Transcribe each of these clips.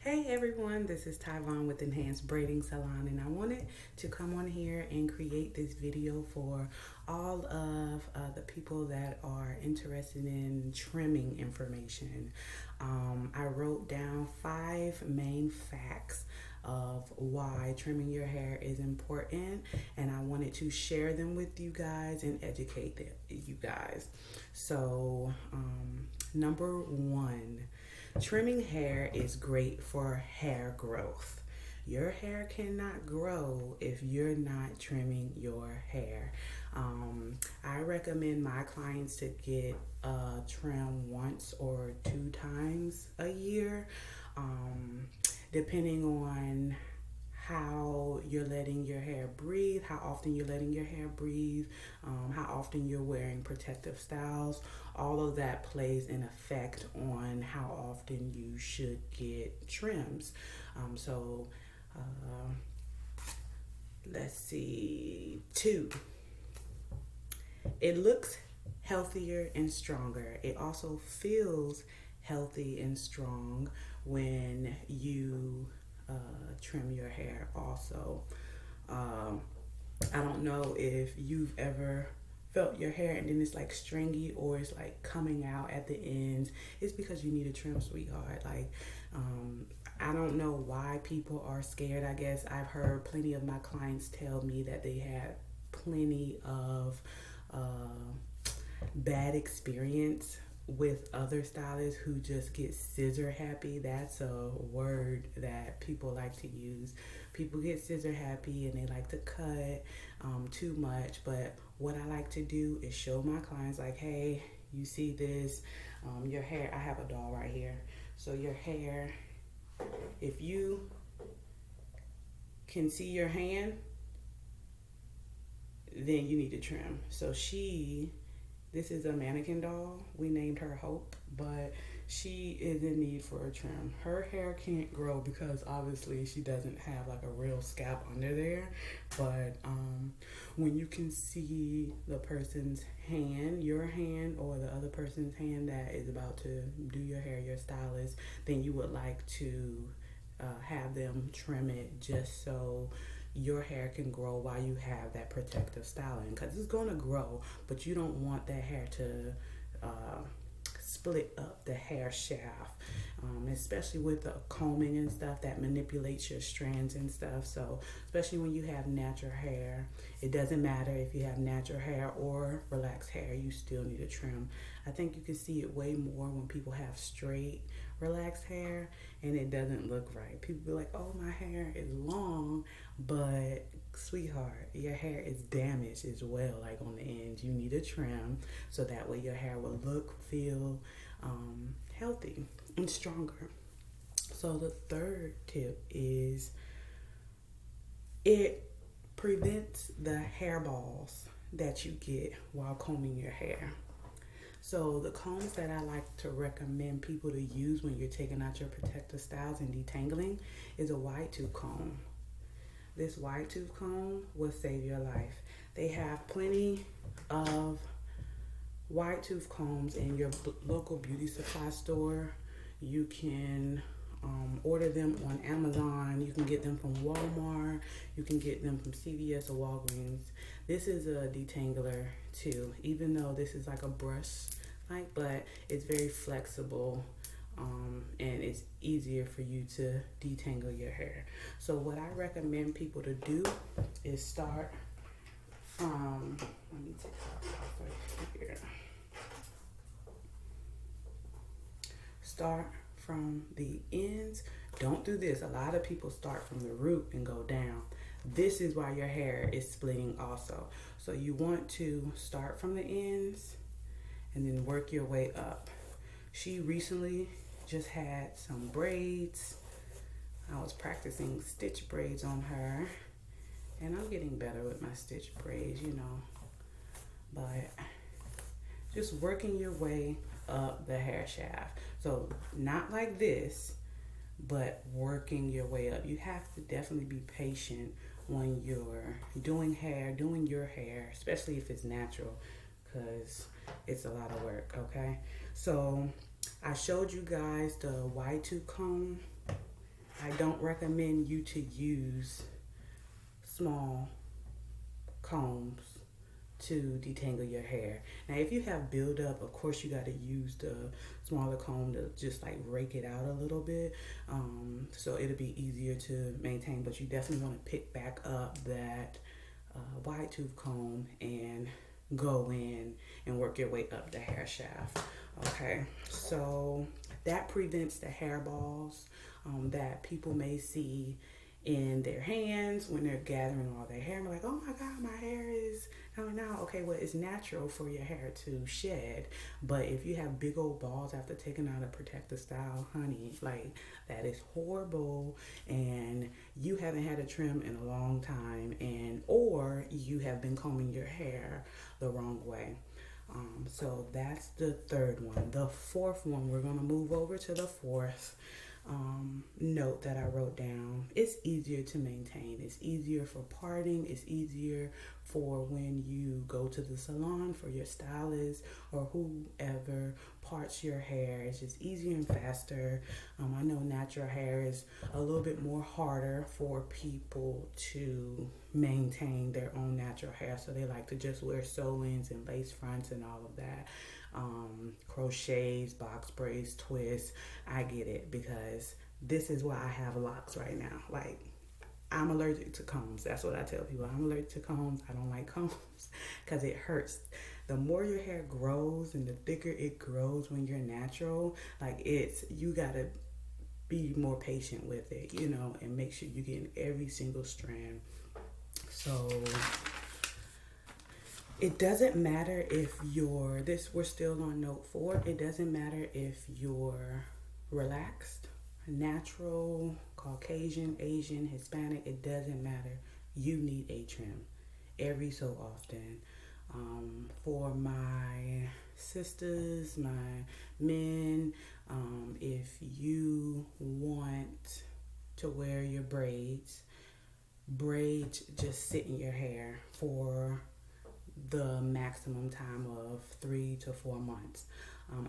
Hey everyone, this is Tyvon with Enhanced Braiding Salon, and I wanted to come on here and create this video for all of the people that are interested in trimming information. I wrote down 5 main facts of why trimming your hair is important, and I wanted to share them with you guys and educate you guys. So, number 1. Trimming hair is great for hair growth. Your hair cannot grow if you're not trimming your hair. I recommend my clients to get a trim once or 2 times a year, depending on how you're letting your hair breathe, how often you're letting your hair breathe, how often you're wearing protective styles. All of that plays an effect on how often you should get trims. So let's see. 2, it looks healthier and stronger. It also feels healthy and strong when you trim your hair also. I don't know if you've ever felt your hair and then it's like stringy or it's like coming out at the ends. It's because you need a trim, sweetheart. I don't know why people are scared. I guess I've heard plenty of my clients tell me that they had plenty of bad experience with other stylists who just get scissor happy. That's a word that people like to use. People get scissor happy and they like to cut too much. But what I like to do is show my clients, like, hey, you see this, your hair, I have a doll right here. So your hair, if you can see your hand, then you need to trim. So this is a mannequin doll. We named her Hope, but she is in need for a trim. Her hair can't grow because obviously she doesn't have like a real scalp under there. But when you can see the person's hand, your hand, or the other person's hand that is about to do your hair, your stylist, then you would like to have them trim it just so your hair can grow while you have that protective styling, because it's going to grow, but you don't want that hair to split up the hair shaft, especially with the combing and stuff that manipulates your strands and stuff. So especially when you have natural hair, it doesn't matter if you have natural hair or relaxed hair, you still need a trim. I think you can see it way more when people have straight relaxed hair and it doesn't look right. People be like, oh, my hair is long, but sweetheart, your hair is damaged as well. Like on the ends, you need a trim so that way your hair will look, feel healthy and stronger. So the 3rd tip is it prevents the hairballs that you get while combing your hair. So the combs that I like to recommend people to use when you're taking out your protective styles and detangling is a wide tooth comb. This wide tooth comb will save your life. They have plenty of wide tooth combs in your local beauty supply store. You can order them on Amazon. You can get them from Walmart. You can get them from CVS or Walgreens. This is a detangler too, even though this is like a brush, but it's very flexible, and it's easier for you to detangle your hair. So what I recommend people to do is start from, let me take that off right here. Start from the ends. Don't do this. A lot of people start from the root and go down. This is why your hair is splitting also. So you want to start from the ends and then work your way up. She recently just had some braids. I was practicing stitch braids on her, and I'm getting better with my stitch braids, but just working your way up the hair shaft. So not like this, but working your way up. You have to definitely be patient when you're doing your hair, especially if it's natural, because it's a lot of work, okay? So I showed you guys the wide tooth comb I don't recommend you to use small combs to detangle your hair. Now, if you have buildup, of course you got to use the smaller comb to just like rake it out a little bit, so it'll be easier to maintain. But you definitely want to pick back up that wide tooth comb and go in and work your way up the hair shaft. Okay, so that prevents the hairballs that people may see in their hands when they're gathering all their hair. I'm like, oh my God, my hair is coming out. Okay, well, it's natural for your hair to shed, but if you have big old balls after taking out a protective style, honey, like that is horrible, and you haven't had a trim in a long time, and or you have been combing your hair the wrong way. So that's the third one. The fourth one, we're gonna move over to the fourth note that I wrote down. It's easier to maintain. It's easier for parting. It's easier for when you go to the salon for your stylist or whoever parts your hair. It's just easier and faster. I know natural hair is a little bit more harder for people to maintain their own natural hair, so they like to just wear sew-ins and lace fronts and all of that. Crochets, box braids, twists. I get it, because this is why I have locks right now. Like, I'm allergic to combs. That's what I tell people. I'm allergic to combs. I don't like combs because it hurts. The more your hair grows and the thicker it grows when you're natural, like you gotta be more patient with it, and make sure you're getting every single strand. So it doesn't matter if we're still on note 4. It doesn't matter if you're relaxed, natural, Caucasian, Asian, Hispanic. It doesn't matter. You need a trim every so often. For my sisters, my men, if you want to wear your braids just sit in your hair for the maximum time of 3 to 4 months.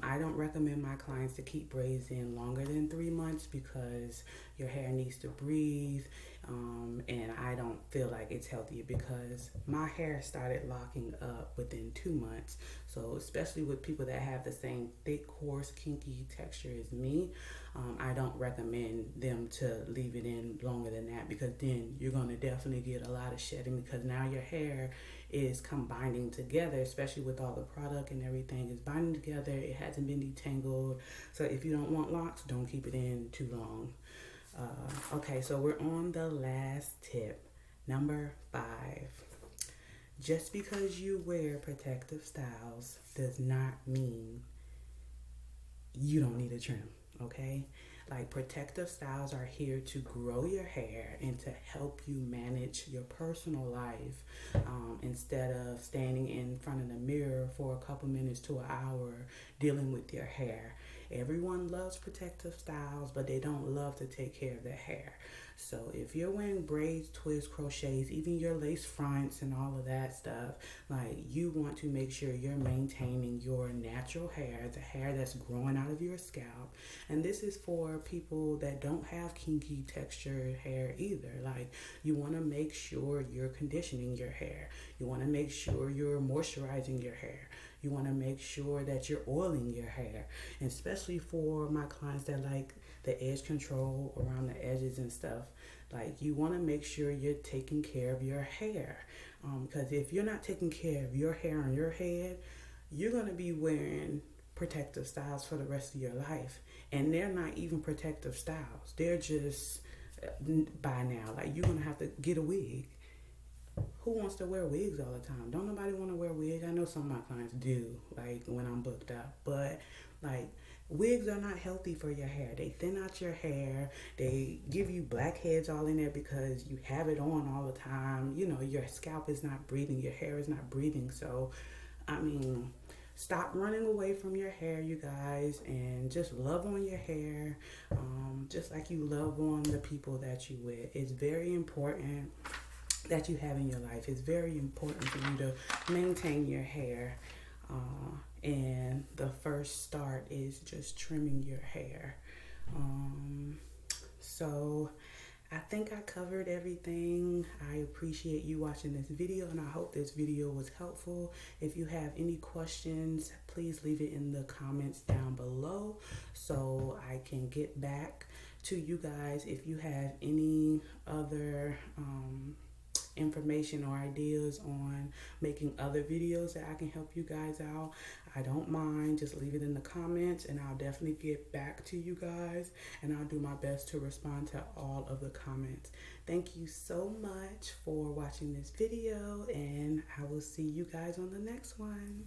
I don't recommend my clients to keep braids in longer than 3 months because your hair needs to breathe, and I don't feel like it's healthy because my hair started locking up within 2 months. So especially with people that have the same thick, coarse, kinky texture as me, I don't recommend them to leave it in longer than that, because then you're going to definitely get a lot of shedding, because now your hair is combining together, especially with all the product and everything is binding together. It hasn't been detangled. So if you don't want locks, don't keep it in too long. Okay, so we're on the last tip, number 5. Just because you wear protective styles does not mean you don't need a trim, okay? Like, protective styles are here to grow your hair and to help you manage your personal life, instead of standing in front of the mirror for a couple minutes to an hour dealing with your hair. Everyone loves protective styles, but they don't love to take care of their hair. So if you're wearing braids, twists, crochets, even your lace fronts and all of that stuff, like, you want to make sure you're maintaining your natural hair, the hair that's growing out of your scalp. And this is for people that don't have kinky textured hair either. Like, you want to make sure you're conditioning your hair. You want to make sure you're moisturizing your hair. You want to make sure that you're oiling your hair. And especially for my clients that like the edge control around the edges and stuff, like, you want to make sure you're taking care of your hair. Because if you're not taking care of your hair on your head, you're going to be wearing protective styles for the rest of your life. And they're not even protective styles. They're just, by now, like, you're going to have to get a wig. Who wants to wear wigs all the time? Don't nobody want to wear wigs. I know some of my clients do, like, when I'm booked up. But, like, wigs are not healthy for your hair. They thin out your hair. They give you blackheads all in there because you have it on all the time. Your scalp is not breathing. Your hair is not breathing. So, I mean, stop running away from your hair, you guys, and just love on your hair, just like you love on the people that you with. It's very important that you have in your life. It's very important for you to maintain your hair. And the first start is just trimming your hair. So I think I covered everything. I appreciate you watching this video, and I hope this video was helpful. If you have any questions, please leave it in the comments down below so I can get back to you guys. If you have any other information or ideas on making other videos that I can help you guys out, I don't mind. Just leave it in the comments and I'll definitely get back to you guys, and I'll do my best to respond to all of the comments. Thank you so much for watching this video, and I will see you guys on the next one.